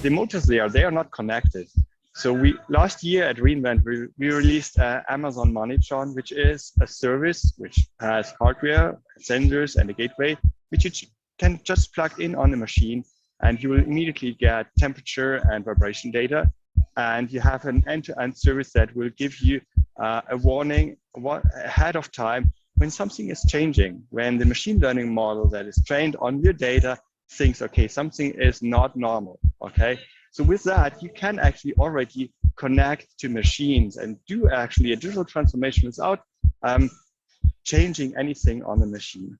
the motors there, they are not connected. So last year at re:Invent, we released Amazon Monitron, which is a service which has hardware, sensors, and a gateway, which you can just plug in on a machine, and you will immediately get temperature and vibration data. And you have an end-to-end service that will give you a warning ahead of time when something is changing, when the machine learning model that is trained on your data thinks, okay, something is not normal, okay? So with that, you can actually already connect to machines and do actually a digital transformation without changing anything on the machine.